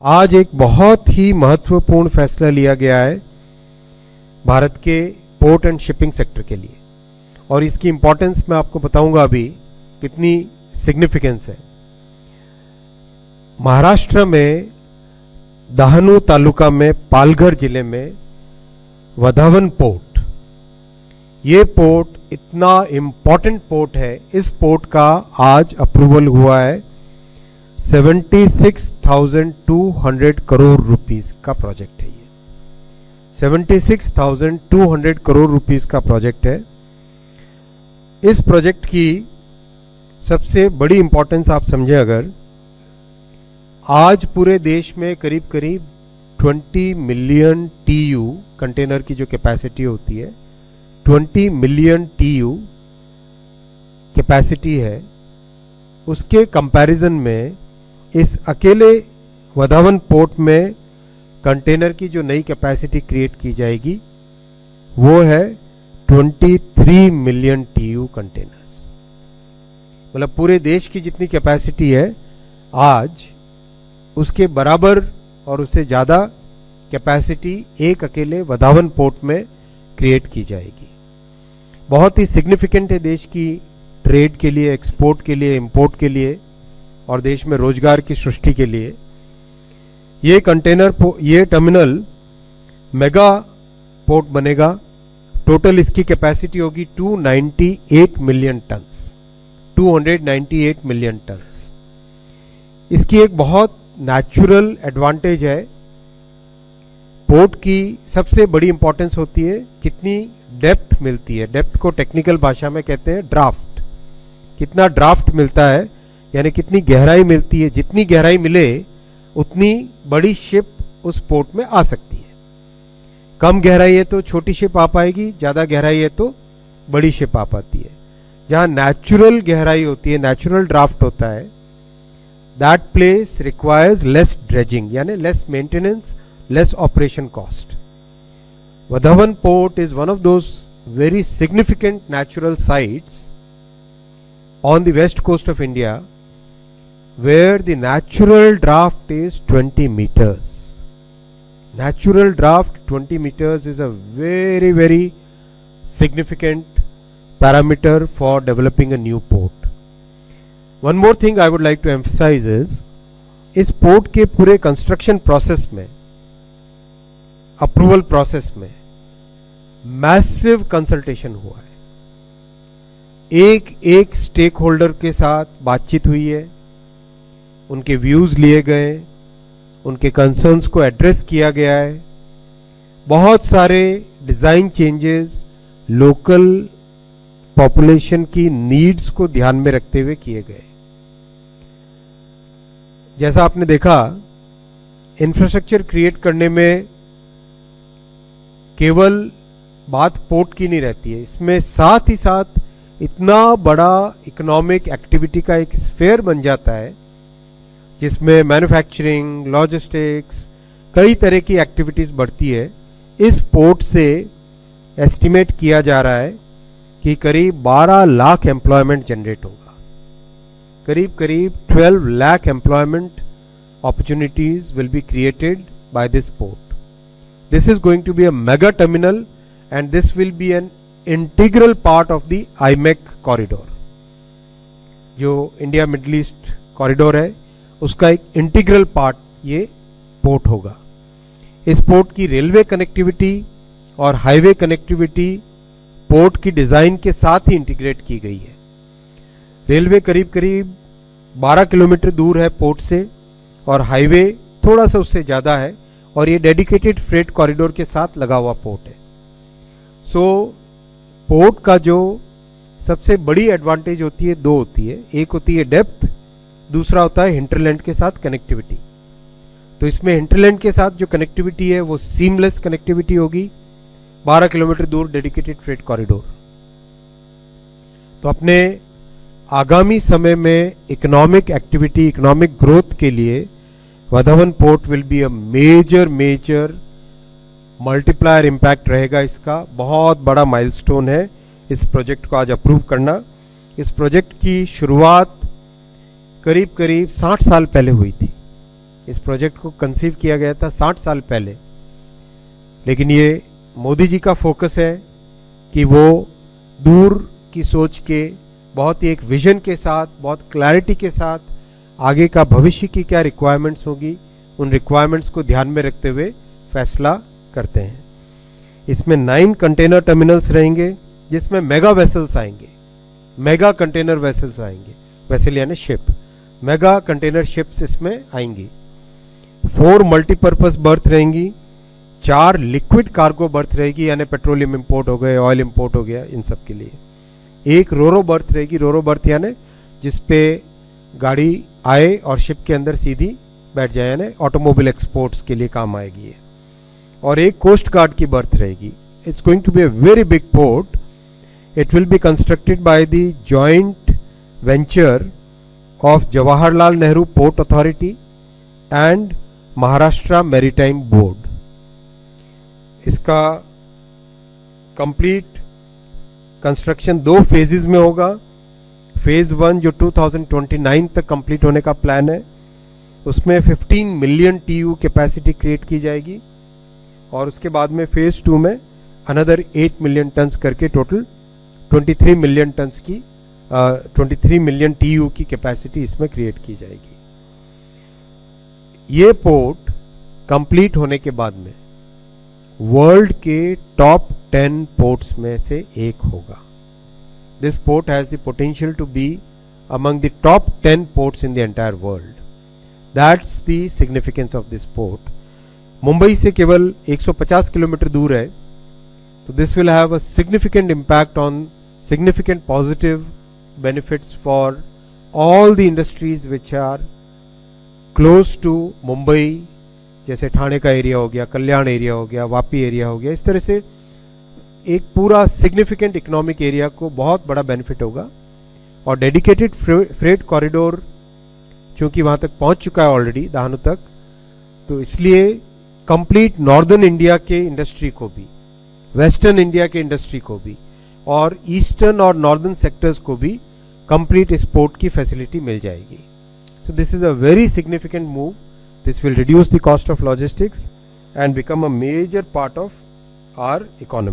आज एक बहुत ही महत्वपूर्ण फैसला लिया गया है भारत के पोर्ट एंड शिपिंग सेक्टर के लिए, और इसकी इंपॉर्टेंस मैं आपको बताऊंगा अभी कितनी सिग्निफिकेंस है। महाराष्ट्र में डहाणू तालुका में पालघर जिले में वधावन पोर्ट, ये पोर्ट इतना इंपॉर्टेंट पोर्ट है। इस पोर्ट का आज अप्रूवल हुआ है। 76,200 करोड़ रुपीस का प्रोजेक्ट है। ये 76,200 करोड़ रुपीस का प्रोजेक्ट है। इस प्रोजेक्ट की सबसे बड़ी इंपॉर्टेंस आप समझें, अगर आज पूरे देश में करीब करीब 20 मिलियन TU कंटेनर की जो कैपेसिटी होती है, 20 मिलियन TU कैपेसिटी है, उसके कंपैरिजन में इस अकेले वधावन पोर्ट में कंटेनर की जो नई कैपेसिटी क्रिएट की जाएगी वो है 23 मिलियन TU कंटेनर्स। मतलब पूरे देश की जितनी कैपेसिटी है आज, उसके बराबर और उससे ज़्यादा कैपेसिटी एक अकेले वधावन पोर्ट में क्रिएट की जाएगी। बहुत ही सिग्निफिकेंट है देश की ट्रेड के लिए, एक्सपोर्ट के लिए, इंपोर्ट के लिए और देश में रोजगार की सृष्टि के लिए। ये ये टर्मिनल मेगा पोर्ट बनेगा। टोटल इसकी कैपेसिटी होगी 298 मिलियन टन्स, 298 मिलियन टन्स। इसकी एक बहुत नेचुरल एडवांटेज है। पोर्ट की सबसे बड़ी इंपॉर्टेंस होती है कितनी डेप्थ मिलती है। डेप्थ को टेक्निकल भाषा में कहते हैं ड्राफ्ट। कितना ड्राफ्ट मिलता है, यानी कितनी गहराई मिलती है। जितनी गहराई मिले उतनी बड़ी शिप उस पोर्ट में आ सकती है। कम गहराई है तो छोटी शिप आ पाएगी, ज्यादा गहराई है तो बड़ी शिप आ पाती है। जहां नेचुरल गहराई होती है, नेचुरल ड्राफ्ट होता है, that place requires less dredging, यानी less maintenance, less operation cost. Vadhavan port is one of those very significant natural sites on the west coast of India where the natural draft is 20 meters. Natural draft 20 meters is a very, very significant parameter for developing a new port. One more thing I would like to emphasize is, इस port के पूरे construction process में, approval process में massive consultation हुआ है। एक एक stake holder के साथ बातचीत हुई है, उनके व्यूज लिए गए, उनके कंसर्न्स को एड्रेस किया गया है। बहुत सारे डिजाइन चेंजेस लोकल पॉपुलेशन की नीड्स को ध्यान में रखते हुए किए गए। जैसा आपने देखा, इंफ्रास्ट्रक्चर क्रिएट करने में केवल बात पोर्ट की नहीं रहती है, इसमें साथ ही साथ इतना बड़ा इकोनॉमिक एक्टिविटी का एक स्फेयर बन जाता है जिसमें मैन्युफैक्चरिंग, लॉजिस्टिक्स, कई तरह की एक्टिविटीज बढ़ती है। इस पोर्ट से एस्टिमेट किया जा रहा है कि करीब 12 लाख एम्प्लॉयमेंट जनरेट होगा। करीब करीब 12 lakh employment opportunities will be created by this port. This is going to be a mega terminal and this will be an integral part of the IMEC corridor. जो इंडिया मिडिल ईस्ट कॉरिडोर है उसका एक integral part ये port होगा। इस port की railway connectivity और highway connectivity port की डिजाइन के साथ ही इंटीग्रेट की गई है। रेलवे करीब करीब 12 किलोमीटर दूर है पोर्ट से और हाईवे थोड़ा सा उससे ज्यादा है, और ये डेडिकेटेड फ्रेट कॉरिडोर के साथ लगा हुआ पोर्ट है। सो पोर्ट का जो सबसे बड़ी एडवांटेज होती है, दो होती है। एक होती है डेप्थ, दूसरा होता है हिंटरलैंड के साथ कनेक्टिविटी। तो इसमें हिंटरलैंड के साथ जो कनेक्टिविटी है वो सीमलेस कनेक्टिविटी होगी, 12 किलोमीटर दूर डेडिकेटेड फ्रेट कॉरिडोर। तो अपने आगामी समय में इकोनॉमिक एक्टिविटी, इकोनॉमिक ग्रोथ के लिए Vadhavan port will be a major multiplier impact रहेगा। इसका बहुत बड़ा माइलस्टोन है इस प्रोजेक्ट को आज अप्रूव करना। इस प्रोजेक्ट की शुरुआत करीब करीब 60 साल पहले हुई थी। इस प्रोजेक्ट को कंसीव किया गया था 60 साल पहले, लेकिन ये मोदी जी का फोकस है कि वो दूर की सोच के बहुत ही एक विजन के साथ, बहुत क्लैरिटी के साथ आगे का भविष्य की क्या रिक्वायरमेंट्स होगी, उन रिक्वायरमेंट्स को ध्यान में रखते हुए फैसला करते हैं। इसमें 9 कंटेनर टर्मिनल्स रहेंगे जिसमें मेगा वेसल्स आएंगे, मेगा कंटेनर वेसल्स आएंगे, वेसल यानी शिप, मेगा कंटेनर शिप्स इसमें आएंगी। 4 मल्टीपर्पज बर्थ रहेंगी, 4 लिक्विड कार्गो बर्थ रहेगी, यानी पेट्रोलियम इंपोर्ट हो गए, ऑयल इंपोर्ट हो गया, इन सब के लिए। 1 रोरो बर्थ रहेगी, रोरो बर्थ यानी जिसपे गाड़ी आए और शिप के अंदर सीधी बैठ जाए, यानी ऑटोमोबाइल एक्सपोर्ट्स के लिए काम आएगी ये। और 1 कोस्ट गार्ड की बर्थ रहेगी। It's going to be a very big port. It will be constructed by the joint venture of Jawaharlal Nehru port authority and Maharashtra maritime board. इसका कंप्लीट कंस्ट्रक्शन 2 फेजेस में होगा। फेज 1 जो 2029 तक कंप्लीट होने का प्लान है, उसमें 15 मिलियन TEU कैपेसिटी क्रिएट की जाएगी, और उसके बाद में फेज 2 में अनदर 8 मिलियन टन्स करके टोटल 23 मिलियन टन्स की 23 मिलियन TEU की कैपेसिटी इसमें क्रिएट की जाएगी। ये पोर्ट कंप्लीट होने के बाद में वर्ल्ड के टॉप 10 पोर्ट्स में से एक होगा। This port has the potential to be among the top 10 ports in the entire world. That's the significance of this port. Mumbai से केवल 150 किलोमीटर दूर है, तो this will have a significant impact on significant positive benefits for all the industries which are close to Mumbai, जैसे ठाणे का area हो गया, कल्याण area हो गया, वापी एरिया हो गया। इस तरह से एक पूरा सिग्निफिकेंट इकोनॉमिक एरिया को बहुत बड़ा बेनिफिट होगा। और डेडिकेटेड फ्रेट कॉरिडोर चूंकि वहां तक पहुंच चुका है ऑलरेडी दहानू तक, तो इसलिए कंप्लीट नॉर्दर्न इंडिया के इंडस्ट्री को भी, वेस्टर्न इंडिया के इंडस्ट्री को भी और ईस्टर्न और नॉर्दर्न सेक्टर्स को भी कंप्लीट इस पोर्ट की फैसिलिटी मिल जाएगी। So this is a very significant move. This will reduce the cost of logistics and become a major part of our economy.